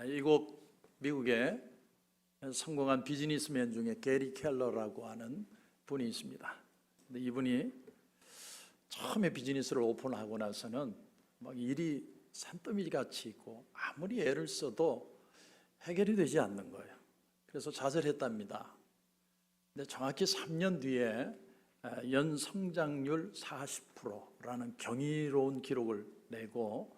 이곳 미국에 성공한 비즈니스맨 중에 게리 켈러라고 하는 분이 있습니다. 근데 이분이 처음에 비즈니스를 오픈하고 나서는 막 일이 산더미 같이 있고 아무리 애를 써도 해결이 되지 않는 거예요. 그래서 좌절했답니다. 근데 정확히 3년 뒤에 연 성장률 40%라는 경이로운 기록을 내고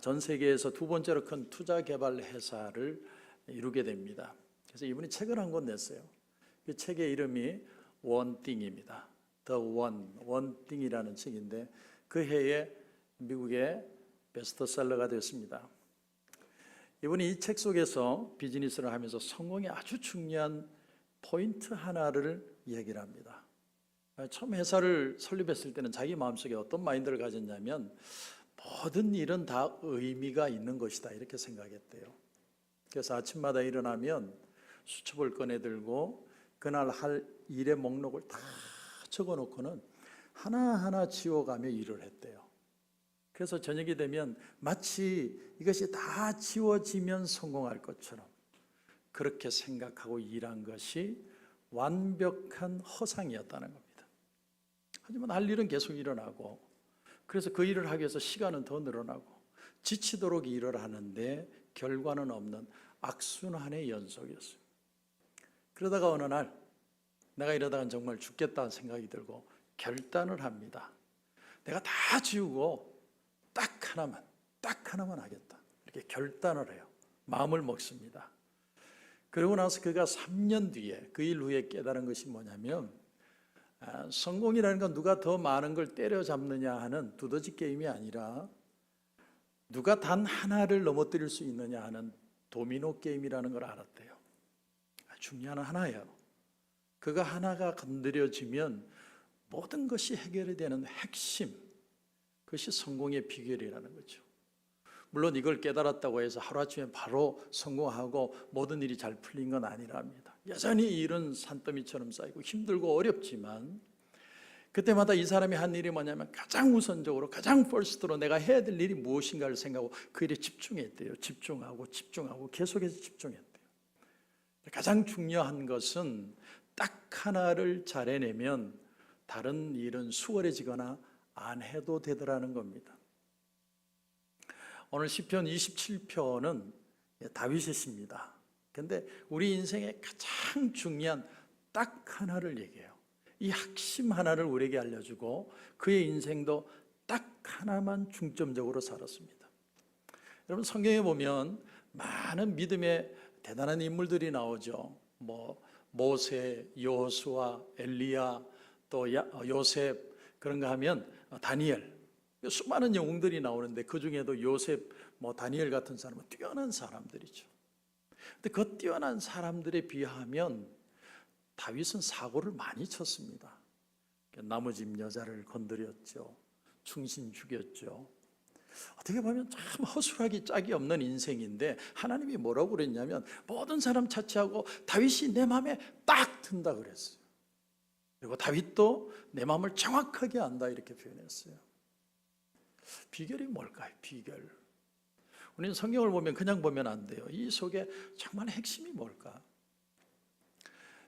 전 세계에서 두 번째로 큰 투자 개발 회사를 이루게 됩니다. 그래서 이분이 책을 한 권 냈어요. 그 책의 이름이 원띵입니다. The 원띵이라는 책인데 그 해에 미국의 베스트셀러가 됐습니다. 이분이 이 책 속에서 비즈니스를 하면서 성공의 아주 중요한 포인트 하나를 얘기를 합니다. 처음 회사를 설립했을 때는 자기 마음속에 어떤 마인드를 가졌냐면 모든 일은 다 의미가 있는 것이다 이렇게 생각했대요. 그래서 아침마다 일어나면 수첩을 꺼내 들고 그날 할 일의 목록을 다 적어놓고는 하나하나 지워가며 일을 했대요. 그래서 저녁이 되면 마치 이것이 다 지워지면 성공할 것처럼 그렇게 생각하고 일한 것이 완벽한 허상이었다는 겁니다. 하지만 할 일은 계속 일어나고 그래서 그 일을 하기 위해서 시간은 더 늘어나고 지치도록 일을 하는데 결과는 없는 악순환의 연속이었어요. 그러다가 어느 날 내가 이러다간 정말 죽겠다는 생각이 들고 결단을 합니다. 내가 다 지우고 딱 하나만 하겠다. 이렇게 결단을 해요. 마음을 먹습니다. 그러고 나서 그가 3년 뒤에 그 일 후에 깨달은 것이 뭐냐면 성공이라는 건 누가 더 많은 걸 때려잡느냐 하는 두더지 게임이 아니라 누가 단 하나를 넘어뜨릴 수 있느냐 하는 도미노 게임이라는 걸 알았대요. 중요한 하나예요. 그가 하나가 건드려지면 모든 것이 해결이 되는 핵심, 그것이 성공의 비결이라는 거죠. 물론 이걸 깨달았다고 해서 하루아침에 바로 성공하고 모든 일이 잘 풀린 건 아니랍니다. 여전히 일은 산더미처럼 쌓이고 힘들고 어렵지만 그때마다 이 사람이 한 일이 뭐냐면 가장 우선적으로 가장 퍼스트로 내가 해야 될 일이 무엇인가를 생각하고 그 일에 집중했대요. 집중하고 계속해서 집중했대요. 가장 중요한 것은 딱 하나를 잘 해내면 다른 일은 수월해지거나 안 해도 되더라는 겁니다. 오늘 시편 27편은 다윗의 시입니다. 그런데 우리 인생의 가장 중요한 딱 하나를 얘기해요. 이 핵심 하나를 우리에게 알려주고 그의 인생도 딱 하나만 중점적으로 살았습니다. 여러분 성경에 보면 많은 믿음의 대단한 인물들이 나오죠. 모세, 여호수아, 엘리야, 또 요셉 그런가 하면 다니엘 수많은 영웅들이 나오는데 그 중에도 요셉, 다니엘 같은 사람은 뛰어난 사람들이죠. 근데 그 뛰어난 사람들에 비하면 다윗은 사고를 많이 쳤습니다. 나무집 여자를 건드렸죠. 충신 죽였죠. 어떻게 보면 참 허술하기 짝이 없는 인생인데 하나님이 뭐라고 그랬냐면 모든 사람 차치하고 다윗이 내 마음에 딱 든다 그랬어요. 그리고 다윗도 내 마음을 정확하게 안다 이렇게 표현했어요. 비결이 뭘까요? 비결. 우리는 성경을 보면 그냥 보면 안 돼요. 이 속에 정말 핵심이 뭘까?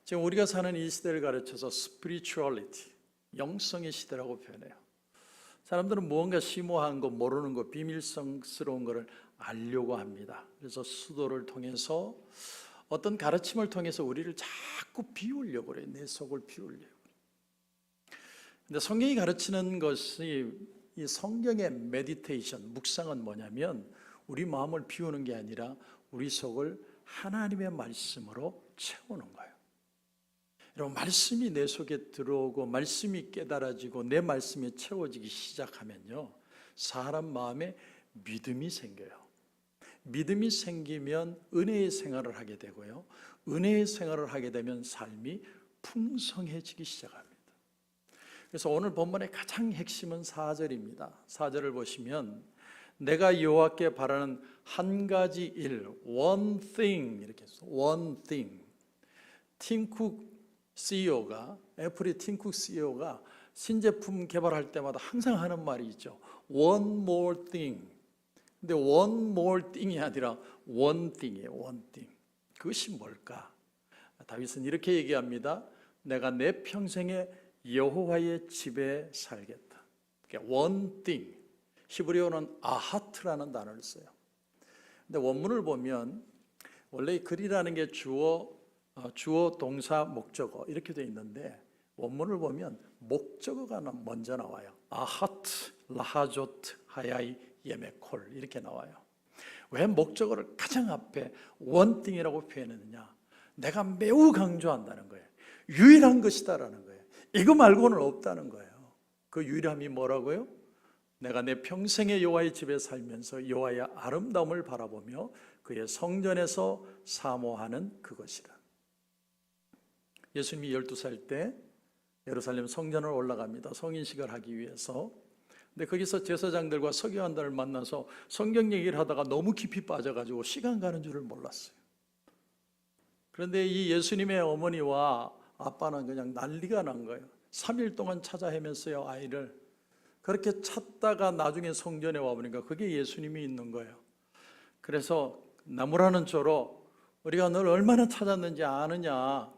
지금 우리가 사는 이 시대를 가르쳐서 spirituality, 영성의 시대라고 표현해요. 사람들은 무언가 심오한 거, 모르는 거, 비밀성스러운 거를 알려고 합니다. 그래서 수도를 통해서 어떤 가르침을 통해서 우리를 자꾸 비우려고 그래요. 내 속을 비우려고. 근데 성경이 가르치는 것이 이 성경의 메디테이션, 묵상은 뭐냐면 우리 마음을 비우는 게 아니라 우리 속을 하나님의 말씀으로 채우는 거예요. 여러분 말씀이 내 속에 들어오고 말씀이 깨달아지고 내 말씀이 채워지기 시작하면요 사람 마음에 믿음이 생겨요. 믿음이 생기면 은혜의 생활을 하게 되고요 은혜의 생활을 하게 되면 삶이 풍성해지기 시작합니다. 그래서 오늘 본문의 가장 핵심은 4절입니다. 4절을 보시면 내가 여호와께 바라는 한 가지 일, one thing 이렇게 했어요. one thing. 팀쿡 CEO가 애플의 팀쿡 CEO가 신제품 개발할 때마다 항상 하는 말이 있죠. one more thing. 근데 one more thing이 아니라 one thing이에요. one thing. 그것이 뭘까? 다윗은 이렇게 얘기합니다. 내가 내 평생에 여호와의 집에 살겠다. 그러니까 one thing. 히브리어는 아하트라는 단어를 써요. 근데 원문을 보면 원래 글이라는 게 주어, 동사, 목적어 이렇게 돼 있는데 원문을 보면 목적어가 먼저 나와요. 아하트, 라하조트, 하야이, 예메콜 이렇게 나와요. 왜 목적어를 가장 앞에 원띵이라고 표현했느냐? 내가 매우 강조한다는 거예요. 유일한 것이다라는 거예요. 이거 말고는 없다는 거예요. 그 유일함이 뭐라고요? 내가 내 평생의 여호와의 집에 살면서 여호와의 아름다움을 바라보며 그의 성전에서 사모하는 그것이라. 예수님이 12살 때 예루살렘 성전을 올라갑니다. 성인식을 하기 위해서. 근데 거기서 제사장들과 서기관들을 만나서 성경 얘기를 하다가 너무 깊이 빠져가지고 시간 가는 줄을 몰랐어요. 그런데 이 예수님의 어머니와 아빠는 그냥 난리가 난 거예요. 3일 동안 찾아 헤맸어요, 아이를. 그렇게 찾다가 나중에 성전에 와보니까 그게 예수님이 있는 거예요. 그래서 나무라는 조로 우리가 널 얼마나 찾았는지 아느냐?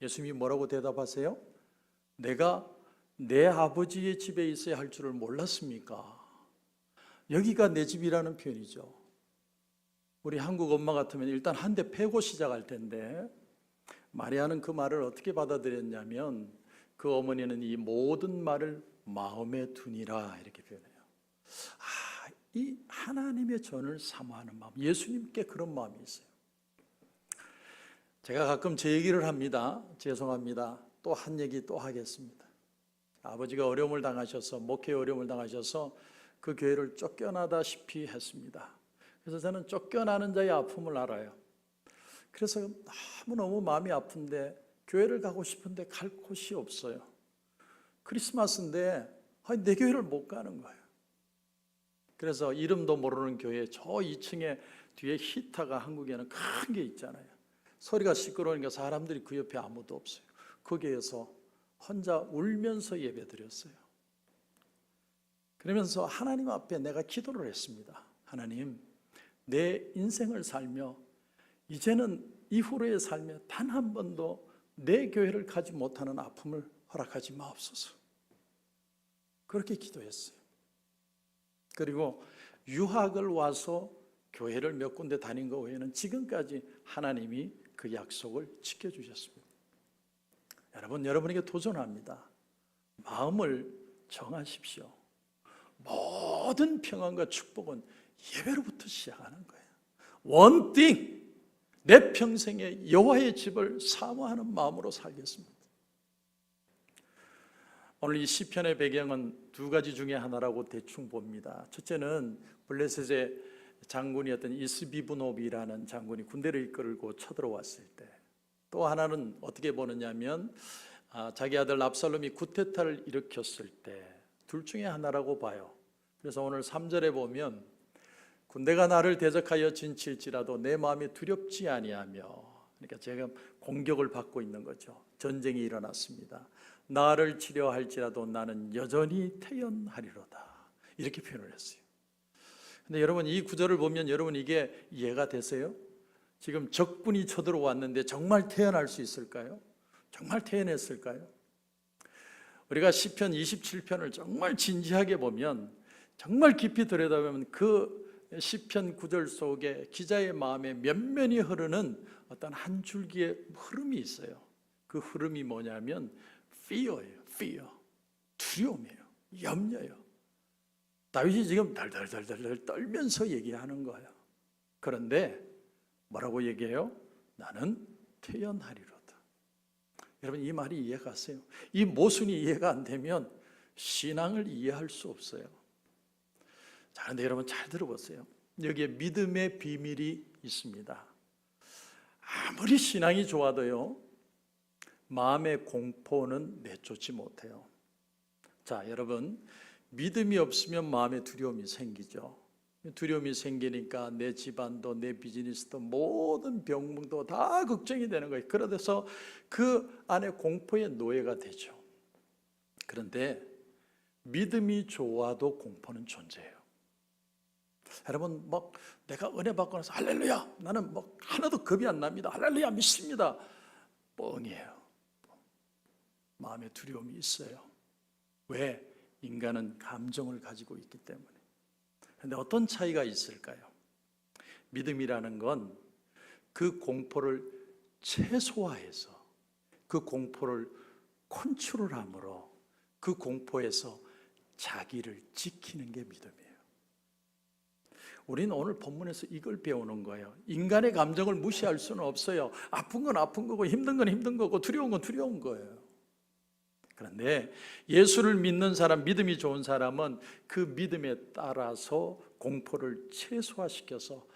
예수님이 뭐라고 대답하세요? 내가 내 아버지의 집에 있어야 할 줄을 몰랐습니까? 여기가 내 집이라는 표현이죠. 우리 한국 엄마 같으면 일단 한 대 패고 시작할 텐데 마리아는 그 말을 어떻게 받아들였냐면 그 어머니는 이 모든 말을 마음에 두니라 이렇게 표현해요. 이 하나님의 전을 사모하는 마음, 예수님께 그런 마음이 있어요. 제가 가끔 제 얘기를 합니다. 죄송합니다. 또 한 얘기 또 하겠습니다. 아버지가 어려움을 당하셔서, 목회에 어려움을 당하셔서 그 교회를 쫓겨나다시피 했습니다. 그래서 저는 쫓겨나는 자의 아픔을 알아요. 그래서 너무너무 마음이 아픈데 교회를 가고 싶은데 갈 곳이 없어요. 크리스마스인데 내 교회를 못 가는 거예요. 그래서 이름도 모르는 교회 저 2층에 뒤에 히타가 한국에는 큰 게 있잖아요. 소리가 시끄러우니까 사람들이 그 옆에 아무도 없어요. 거기에서 혼자 울면서 예배드렸어요. 그러면서 하나님 앞에 내가 기도를 했습니다. 하나님, 내 인생을 살며 이제는 이후로의 삶에 단 한 번도 내 교회를 가지 못하는 아픔을 허락하지 마옵소서. 그렇게 기도했어요. 그리고 유학을 와서 교회를 몇 군데 다닌 거 외에는 지금까지 하나님이 그 약속을 지켜주셨습니다. 여러분에게 도전합니다. 마음을 정하십시오. 모든 평안과 축복은 예배로부터 시작하는 거예요. One thing, 내 평생에 여호와의 집을 사모하는 마음으로 살겠습니다. 오늘 이 시편의 배경은 두 가지 중에 하나라고 대충 봅니다. 첫째는 블레셋의 장군이었던 이스비브노비라는 장군이 군대를 이끌고 쳐들어왔을 때, 또 하나는 어떻게 보느냐면 자기 아들 압살롬이 쿠데타를 일으켰을 때, 둘 중에 하나라고 봐요. 그래서 오늘 3절에 보면 군대가 나를 대적하여 진칠지라도 내 마음이 두렵지 아니하며, 그러니까 제가 공격을 받고 있는 거죠. 전쟁이 일어났습니다. 나를 치려 할지라도 나는 여전히 태연하리로다, 이렇게 표현을 했어요. 근데 여러분, 이 구절을 보면 여러분 이게 이해가 되세요? 지금 적군이 쳐들어왔는데 정말 태연할 수 있을까요? 정말 태연했을까요? 우리가 시편 27편을 정말 진지하게 보면, 정말 깊이 들여다보면 그 시편 구절 속에 기자의 마음에 면면이 흐르는 어떤 한 줄기의 흐름이 있어요. 그 흐름이 뭐냐면 fear예요. fear. 두려움이에요. 염려예요. 다윗이 지금 덜덜덜덜 떨면서 얘기하는 거예요. 그런데 뭐라고 얘기해요? 나는 태연하리로다. 여러분, 이 말이 이해가 가세요? 이 모순이 이해가 안 되면 신앙을 이해할 수 없어요. 자, 그런데 여러분 잘 들어보세요. 여기에 믿음의 비밀이 있습니다. 아무리 신앙이 좋아도요, 마음의 공포는 내쫓지 못해요. 자, 여러분, 믿음이 없으면 마음에 두려움이 생기죠. 두려움이 생기니까 내 집안도 내 비즈니스도 모든 병문도 다 걱정이 되는 거예요. 그래서 그 안에 공포의 노예가 되죠. 그런데 믿음이 좋아도 공포는 존재해요. 여러분 막 내가 은혜 받고 나서 할렐루야, 나는 뭐 하나도 겁이 안 납니다, 할렐루야 믿습니다, 뻥이에요. 마음에 두려움이 있어요. 왜? 인간은 감정을 가지고 있기 때문에. 그런데 어떤 차이가 있을까요? 믿음이라는 건 그 공포를 최소화해서 그 공포를 컨트롤함으로 그 공포에서 자기를 지키는 게 믿음이에요. 우리는 오늘 본문에서 이걸 배우는 거예요. 인간의 감정을 무시할 수는 없어요. 아픈 건 아픈 거고 힘든 건 힘든 거고 두려운 건 두려운 거예요. 그런데 예수를 믿는 사람, 믿음이 좋은 사람은 그 믿음에 따라서 공포를 최소화시켜서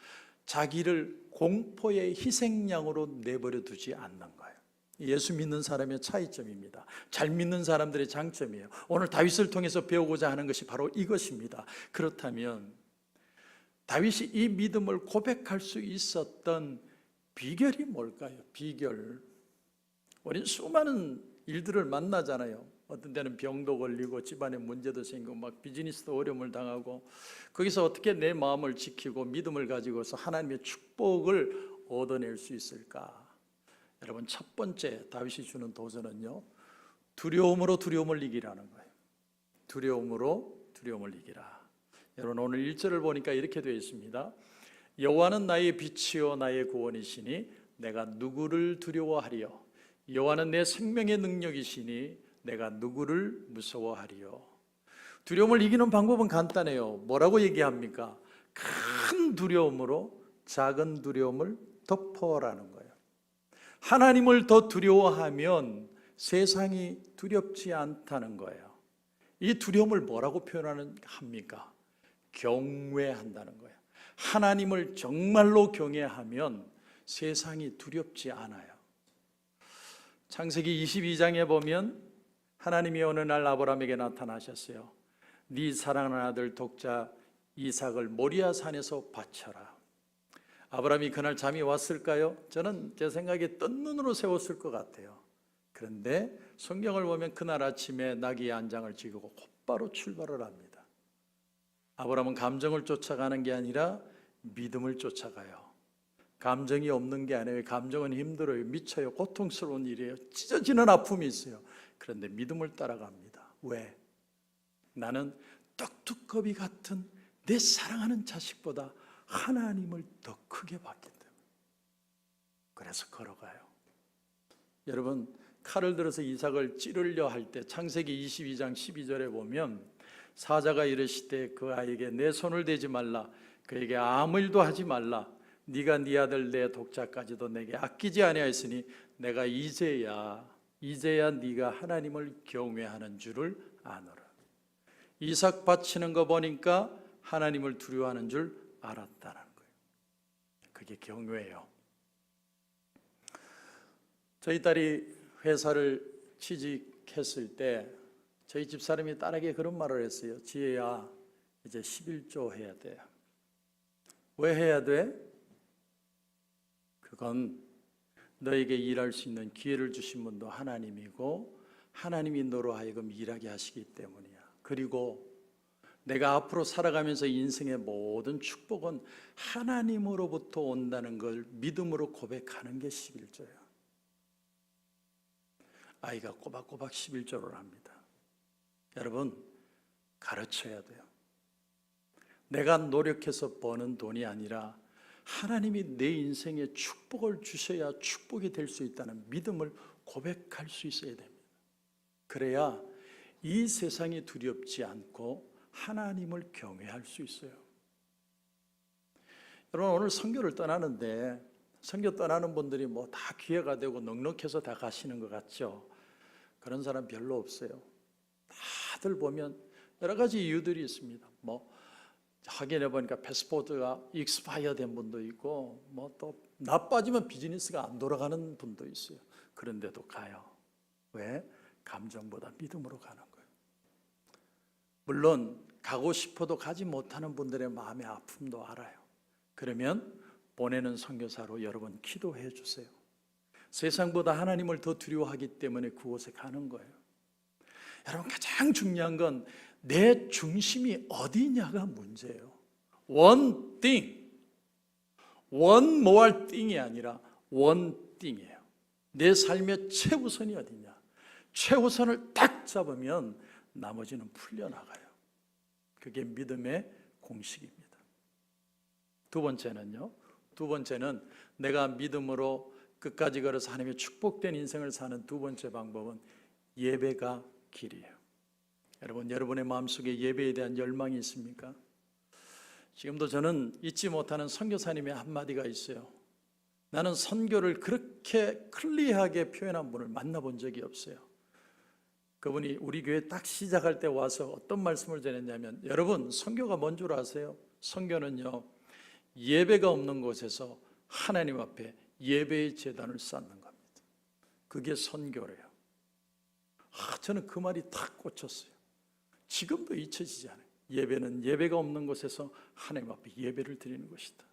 자기를 공포의 희생양으로 내버려 두지 않는 거예요. 예수 믿는 사람의 차이점입니다. 잘 믿는 사람들의 장점이에요. 오늘 다윗을 통해서 배우고자 하는 것이 바로 이것입니다. 그렇다면 다윗이 이 믿음을 고백할 수 있었던 비결이 뭘까요? 비결. 우리는 수많은 일들을 만나잖아요. 어떤 때는 병도 걸리고 집안에 문제도 생기고 막 비즈니스도 어려움을 당하고, 거기서 어떻게 내 마음을 지키고 믿음을 가지고서 하나님의 축복을 얻어낼 수 있을까? 여러분, 첫 번째 다윗이 주는 도전은요, 두려움으로 두려움을 이기라는 거예요. 두려움으로 두려움을 이기라. 여러분, 오늘 1절을 보니까 이렇게 되어 있습니다. 여호와는 나의 빛이요 나의 구원이시니 내가 누구를 두려워하리요. 여호와는 내 생명의 능력이시니 내가 누구를 무서워하리요. 두려움을 이기는 방법은 간단해요. 뭐라고 얘기합니까? 큰 두려움으로 작은 두려움을 덮어라는 거예요. 하나님을 더 두려워하면 세상이 두렵지 않다는 거예요. 이 두려움을 뭐라고 합니까? 경외한다는 거예요. 하나님을 정말로 경외하면 세상이 두렵지 않아요. 창세기 22장에 보면 하나님이 어느 날 아브라함에게 나타나셨어요. 네 사랑하는 아들 독자 이삭을 모리아 산에서 바쳐라. 아브라함이 그날 잠이 왔을까요? 저는 제 생각에 뜬 눈으로 세웠을 것 같아요. 그런데 성경을 보면 그날 아침에 나귀의 안장을 지고 곧바로 출발을 합니다. 아브라함은 감정을 쫓아가는 게 아니라 믿음을 쫓아가요. 감정이 없는 게 아니에요. 감정은 힘들어요. 미쳐요. 고통스러운 일이에요. 찢어지는 아픔이 있어요. 그런데 믿음을 따라갑니다. 왜? 나는 떡두꺼비 같은 내 사랑하는 자식보다 하나님을 더 크게 봤기 때문에. 그래서 걸어가요. 여러분, 칼을 들어서 이삭을 찌르려 할 때 창세기 22장 12절에 보면 사자가 이르시되 그 아이에게 내 손을 대지 말라, 그에게 아무 일도 하지 말라, 네가 네 아들 내 독자까지도 내게 아끼지 아니하였으니 내가 이제야 네가 하나님을 경외하는 줄을 아노라. 이삭 바치는 거 보니까 하나님을 두려워하는 줄 알았다는 거예요. 그게 경외예요. 저희 딸이 회사를 취직했을 때 저희 집사람이 딸에게 그런 말을 했어요. 지혜야, 이제 11조 해야 돼. 왜 해야 돼? 그건 너에게 일할 수 있는 기회를 주신 분도 하나님이고 하나님이 너로 하여금 일하게 하시기 때문이야. 그리고 내가 앞으로 살아가면서 인생의 모든 축복은 하나님으로부터 온다는 걸 믿음으로 고백하는 게 11조예요. 아이가 꼬박꼬박 11조를 합니다. 여러분, 가르쳐야 돼요. 내가 노력해서 버는 돈이 아니라 하나님이 내 인생에 축복을 주셔야 축복이 될 수 있다는 믿음을 고백할 수 있어야 됩니다. 그래야 이 세상이 두렵지 않고 하나님을 경외할 수 있어요. 여러분, 오늘 선교를 떠나는데 선교 떠나는 분들이 뭐 다 기회가 되고 넉넉해서 다 가시는 것 같죠? 그런 사람 별로 없어요. 다들 보면 여러 가지 이유들이 있습니다. 뭐 확인해 보니까 패스포트가 익스파이어 된 분도 있고, 뭐 또 나 빠지면 비즈니스가 안 돌아가는 분도 있어요. 그런데도 가요. 왜? 감정보다 믿음으로 가는 거예요. 물론 가고 싶어도 가지 못하는 분들의 마음의 아픔도 알아요. 그러면 보내는 선교사로 여러분 기도해 주세요. 세상보다 하나님을 더 두려워하기 때문에 그곳에 가는 거예요. 여러분, 가장 중요한 건 내 중심이 어디냐가 문제예요. one thing. one more thing이 아니라 one thing이에요. 내 삶의 최우선이 어디냐? 최우선을 딱 잡으면 나머지는 풀려나가요. 그게 믿음의 공식입니다. 두 번째는 내가 믿음으로 끝까지 걸어서 하나님의 축복된 인생을 사는 두 번째 방법은 예배가 길이에요. 여러분의 마음속에 예배에 대한 열망이 있습니까? 지금도 저는 잊지 못하는 선교사님의 한마디가 있어요. 나는 선교를 그렇게 클리어하게 표현한 분을 만나본 적이 없어요. 그분이 우리 교회 딱 시작할 때 와서 어떤 말씀을 전했냐면, 여러분, 선교가 뭔 줄 아세요? 선교는요, 예배가 없는 곳에서 하나님 앞에 예배의 제단을 쌓는 겁니다. 그게 선교래요. 저는 그 말이 탁 꽂혔어요. 지금도 잊혀지지 않아요. 예배는 예배가 없는 곳에서 하나님 앞에 예배를 드리는 것이다.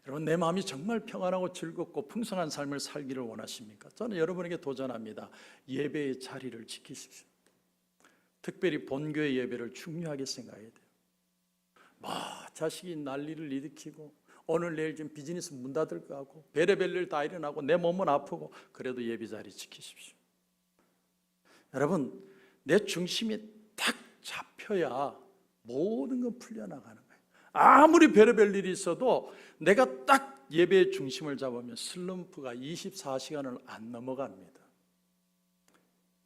여러분, 내 마음이 정말 평안하고 즐겁고 풍성한 삶을 살기를 원하십니까? 저는 여러분에게 도전합니다. 예배의 자리를 지키십시오. 특별히 본교의 예배를 중요하게 생각해야 돼요. 자식이 난리를 일으키고 오늘 내일 좀 비즈니스 문 닫을 거 하고 베레벨 일 다 일어나고 내 몸은 아프고 그래도 예배 자리 지키십시오. 여러분, 내 중심이 딱 잡혀야 모든 건 풀려나가는 거예요. 아무리 별의별 일이 있어도 내가 딱 예배의 중심을 잡으면 슬럼프가 24시간을 안 넘어갑니다.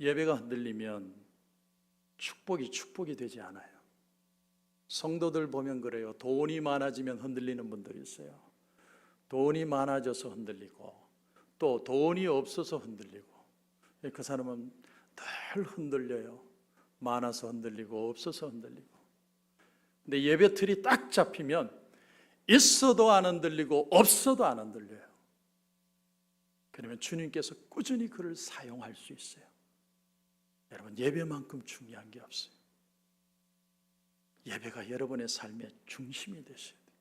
예배가 흔들리면 축복이 되지 않아요. 성도들 보면 그래요. 돈이 많아지면 흔들리는 분들이 있어요. 돈이 많아져서 흔들리고 또 돈이 없어서 흔들리고, 그 사람은 늘 흔들려요. 많아서 흔들리고 없어서 흔들리고. 근데 예배 틀이 딱 잡히면 있어도 안 흔들리고 없어도 안 흔들려요. 그러면 주님께서 꾸준히 그를 사용할 수 있어요. 여러분, 예배만큼 중요한 게 없어요. 예배가 여러분의 삶의 중심이 되셔야 돼요.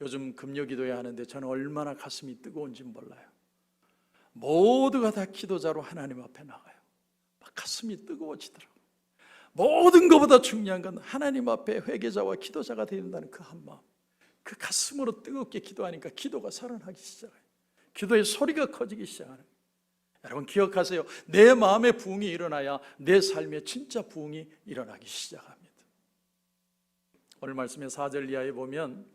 요즘 금요기도회 하는데 저는 얼마나 가슴이 뜨거운지 몰라요. 모두가 다 기도자로 하나님 앞에 나가요. 막 가슴이 뜨거워지더라고요. 모든 것보다 중요한 건 하나님 앞에 회개자와 기도자가 된다는 그 한 마음. 그 가슴으로 뜨겁게 기도하니까 기도가 살아나기 시작해요. 기도의 소리가 커지기 시작하는 거예요. 여러분, 기억하세요. 내 마음의 부흥이 일어나야 내 삶의 진짜 부흥이 일어나기 시작합니다. 오늘 말씀의 4절 이하에 보면,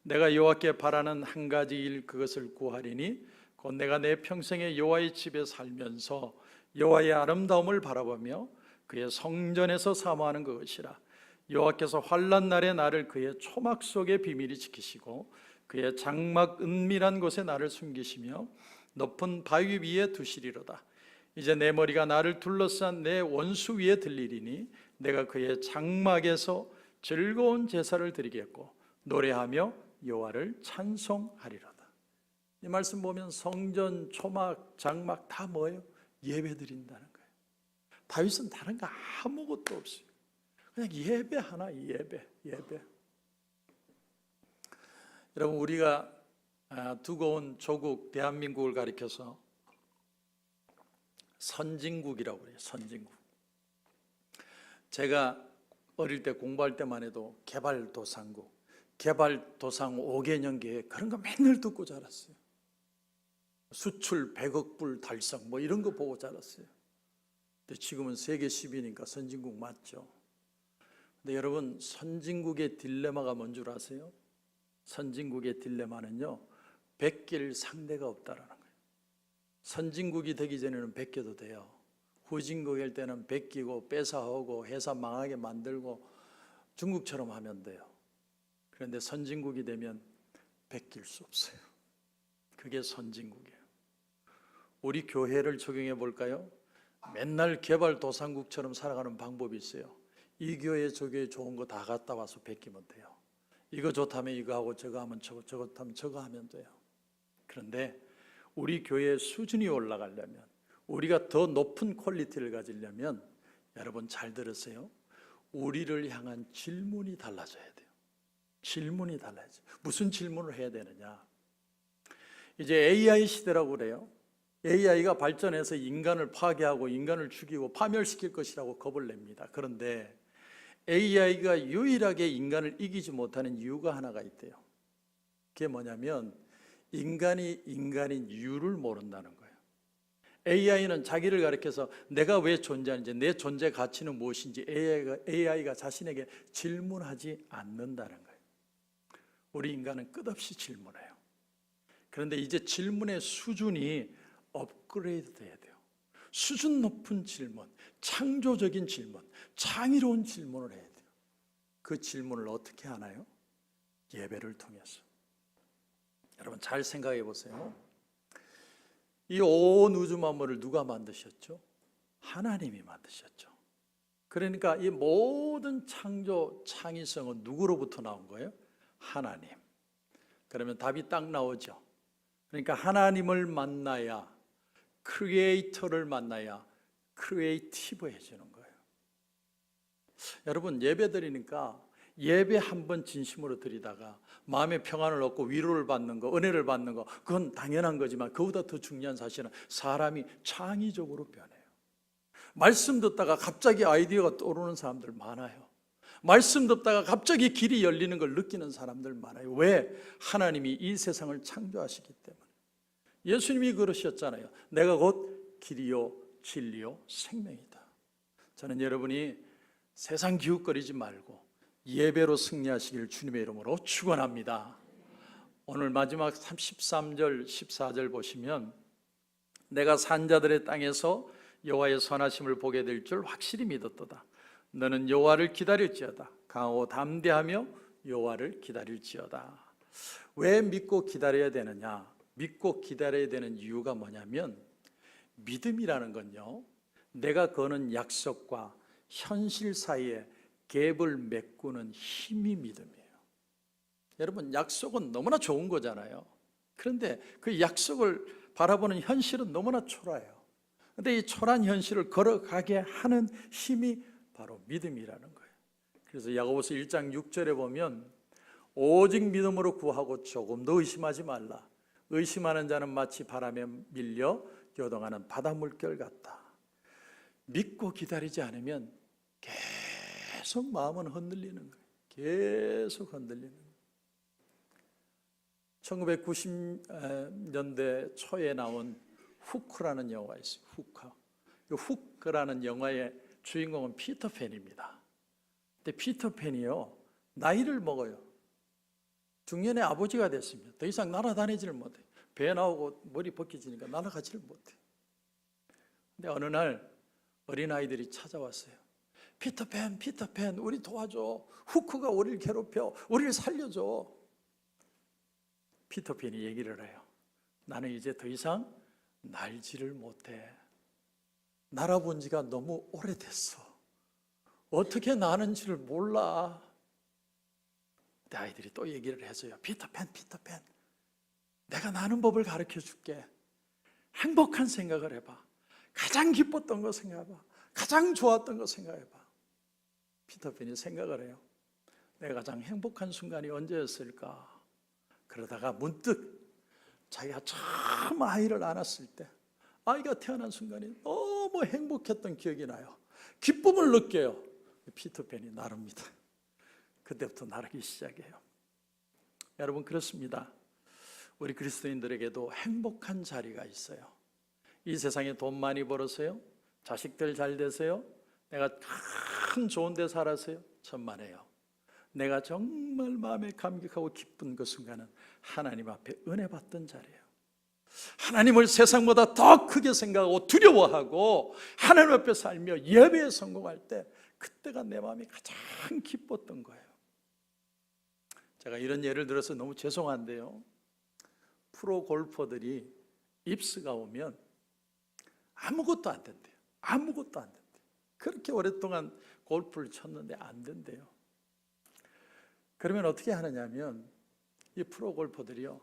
내가 여호와께 바라는 한 가지 일, 그것을 구하리니 곧 내가 내 평생에 여호와의 집에 살면서 여호와의 아름다움을 바라보며 그의 성전에서 사모하는 그것이라. 여호와께서 환난 날에 나를 그의 초막 속에 비밀히 지키시고 그의 장막 은밀한 곳에 나를 숨기시며 높은 바위 위에 두시리로다. 이제 내 머리가 나를 둘러싼 내 원수 위에 들리리니 내가 그의 장막에서 즐거운 제사를 드리겠고 노래하며 여호와를 찬송하리로다. 이 말씀 보면 성전, 초막, 장막 다 뭐예요? 예배 드린다는 거예요. 다윗은 다른 거 아무것도 없어요. 그냥 예배 하나, 예배. 여러분, 우리가 두고 온 조국 대한민국을 가리켜서 선진국이라고 그래요. 선진국. 제가 어릴 때 공부할 때만 해도 개발도상국, 개발도상 5개년 계획, 그런 거 맨날 듣고 자랐어요. 수출 100억 불 달성 뭐 이런 거 보고 자랐어요. 근데 지금은 세계 10위니까 선진국 맞죠. 근데 여러분, 선진국의 딜레마가 뭔 줄 아세요? 선진국의 딜레마는요, 베낄 상대가 없다라는 거예요. 선진국이 되기 전에는 베껴도 돼요. 후진국일 때는 베끼고 뺏어오고 회사 망하게 만들고 중국처럼 하면 돼요. 그런데 선진국이 되면 베낄 수 없어요. 그게 선진국이에요. 우리 교회를 적용해 볼까요? 맨날 개발도상국처럼 살아가는 방법이 있어요. 이 교회 저 교회 좋은 거 다 갖다 와서 베끼면 돼요. 이거 좋다면 이거 하고 저거 하면 저거 좋다면 저거 하면 돼요. 그런데 우리 교회의 수준이 올라가려면, 우리가 더 높은 퀄리티를 가지려면, 여러분 잘 들으세요. 우리를 향한 질문이 달라져야 돼요. 질문이 달라져요. 무슨 질문을 해야 되느냐? 이제 AI 시대라고 그래요. AI가 발전해서 인간을 파괴하고 인간을 죽이고 파멸시킬 것이라고 겁을 냅니다. 그런데 AI가 유일하게 인간을 이기지 못하는 이유가 하나가 있대요. 그게 뭐냐면 인간이 인간인 이유를 모른다는 거예요. AI는 자기를 가리켜서 내가 왜 존재하는지, 내 존재 가치는 무엇인지 AI가 자신에게 질문하지 않는다는 거예요. 우리 인간은 끝없이 질문해요. 그런데 이제 질문의 수준이 업그레이드 돼야 돼요. 수준 높은 질문, 창조적인 질문, 창의로운 질문을 해야 돼요. 그 질문을 어떻게 하나요? 예배를 통해서. 여러분 잘 생각해 보세요. 이 온 우주 만물을 누가 만드셨죠? 하나님이 만드셨죠. 그러니까 이 모든 창조, 창의성은 누구로부터 나온 거예요? 하나님. 그러면 답이 딱 나오죠. 그러니까 하나님을 만나야, 크리에이터를 만나야 크리에이티브해지는 거예요. 여러분 예배 드리니까 예배 한 번 진심으로 드리다가 마음의 평안을 얻고 위로를 받는 거, 은혜를 받는 거, 그건 당연한 거지만 그보다 더 중요한 사실은 사람이 창의적으로 변해요. 말씀 듣다가 갑자기 아이디어가 떠오르는 사람들 많아요. 말씀 듣다가 갑자기 길이 열리는 걸 느끼는 사람들 많아요. 왜? 하나님이 이 세상을 창조하시기 때문에. 예수님이 그러셨잖아요. 내가 곧 길이요 진리요 생명이다. 저는 여러분이 세상 기웃거리지 말고 예배로 승리하시길 주님의 이름으로 축원합니다. 오늘 마지막 13절 14절 보시면 내가 산자들의 땅에서 여호와의 선하심을 보게 될 줄 확실히 믿었도다. 너는 여호와를 기다릴지어다. 강하고 담대하며 여호와를 기다릴지어다. 왜 믿고 기다려야 되느냐? 믿고 기다려야 되는 이유가 뭐냐면 믿음이라는 건요, 내가 거는 약속과 현실 사이에 갭을 메꾸는 힘이 믿음이에요. 여러분 약속은 너무나 좋은 거잖아요. 그런데 그 약속을 바라보는 현실은 너무나 초라해요. 그런데 이 초라한 현실을 걸어가게 하는 힘이 바로 믿음이라는 거예요. 그래서 야고보서 1장 6절에 보면 오직 믿음으로 구하고 조금도 의심하지 말라. 의심하는 자는 마치 바람에 밀려 요동하는 바닷물결 같다. 믿고 기다리지 않으면 계속 마음은 흔들리는 거예요. 계속 흔들리는 거예요. 1990년대 초에 나온 후크라는 영화가 있어요. 후크라는 영화의 주인공은 피터팬입니다. 근데 피터팬이요, 나이를 먹어요. 중년의 아버지가 됐습니다. 더 이상 날아다니지를 못해요. 배 나오고 머리 벗겨지니까 날아가지를 못해요. 근데 어느 날 어린아이들이 찾아왔어요. 피터팬, 피터팬, 우리 도와줘. 후크가 우리를 괴롭혀. 우리를 살려줘. 피터팬이 얘기를 해요. 나는 이제 더 이상 날지를 못해. 날아본 지가 너무 오래됐어. 어떻게 나는지를 몰라. 근데 아이들이 또 얘기를 해줘요. 피터팬, 피터팬, 내가 나는 법을 가르쳐 줄게. 행복한 생각을 해봐. 가장 기뻤던 거 생각해봐. 가장 좋았던 거 생각해봐. 피터팬이 생각을 해요. 내가 가장 행복한 순간이 언제였을까? 그러다가 문득 자기가 처음 아이를 안았을 때, 아이가 태어난 순간이 너무 행복했던 기억이 나요. 기쁨을 느껴요. 피터팬이 나릅니다. 그때부터 나르기 시작해요. 여러분 그렇습니다. 우리 그리스도인들에게도 행복한 자리가 있어요. 이 세상에 돈 많이 벌어서요, 자식들 잘 되세요, 내가 큰 좋은 데 살아서요, 천만에요. 내가 정말 마음에 감격하고 기쁜 그 순간은 하나님 앞에 은혜 받던 자리예요. 하나님을 세상보다 더 크게 생각하고 두려워하고 하나님 앞에 살며 예배에 성공할 때, 그때가 내 마음이 가장 기뻤던 거예요. 제가 이런 예를 들어서 너무 죄송한데요, 프로 골퍼들이 입스가 오면 아무것도 안 된대요. 아무것도 안 된대요. 그렇게 오랫동안 골프를 쳤는데 안 된대요. 그러면 어떻게 하느냐면 이 프로 골퍼들이요,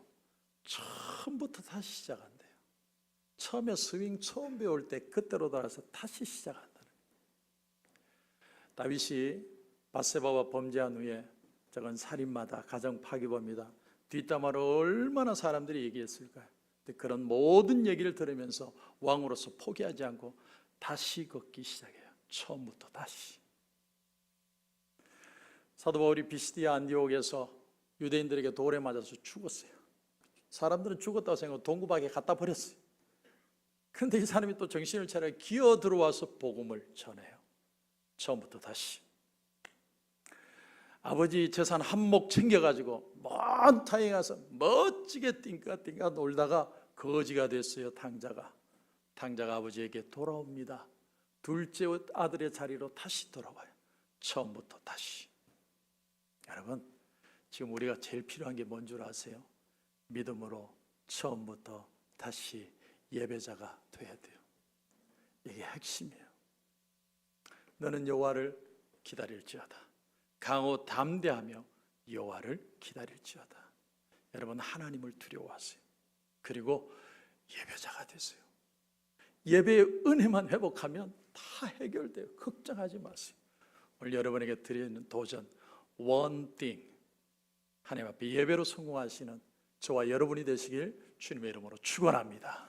처음부터 다시 시작한대요. 처음에 스윙 처음 배울 때 그때로 돌아서 다시 시작한다는 거예요. 다윗이 밧세바와 범죄한 후에 저건 살인마다, 가정 파기범이다, 뒷담화로 얼마나 사람들이 얘기했을까요? 근데 그런 모든 얘기를 들으면서 왕으로서 포기하지 않고 다시 걷기 시작해요. 처음부터 다시. 사도 바울이 비시디아 안디옥에서 유대인들에게 돌에 맞아서 죽었어요. 사람들은 죽었다고 생각하고 동구박에 갖다 버렸어요. 그런데 이 사람이 또 정신을 차려 기어 들어와서 복음을 전해요. 처음부터 다시. 아버지 재산 한몫 챙겨가지고 먼 타에 가서 멋지게 띵까띵까 놀다가 거지가 됐어요. 탕자가 아버지에게 돌아옵니다. 둘째 아들의 자리로 다시 돌아와요. 처음부터 다시. 여러분, 지금 우리가 제일 필요한 게 뭔 줄 아세요? 믿음으로 처음부터 다시 예배자가 돼야 돼요. 이게 핵심이에요. 너는 여호와를 기다릴지어다. 강호 담대하며 여호와를 기다릴지어다. 여러분, 하나님을 두려워하세요. 그리고 예배자가 되세요. 예배의 은혜만 회복하면 다 해결돼요. 걱정하지 마세요. 오늘 여러분에게 드리는 도전, one thing. 하나님 앞에 예배로 성공하시는 저와 여러분이 되시길 주님의 이름으로 축원합니다.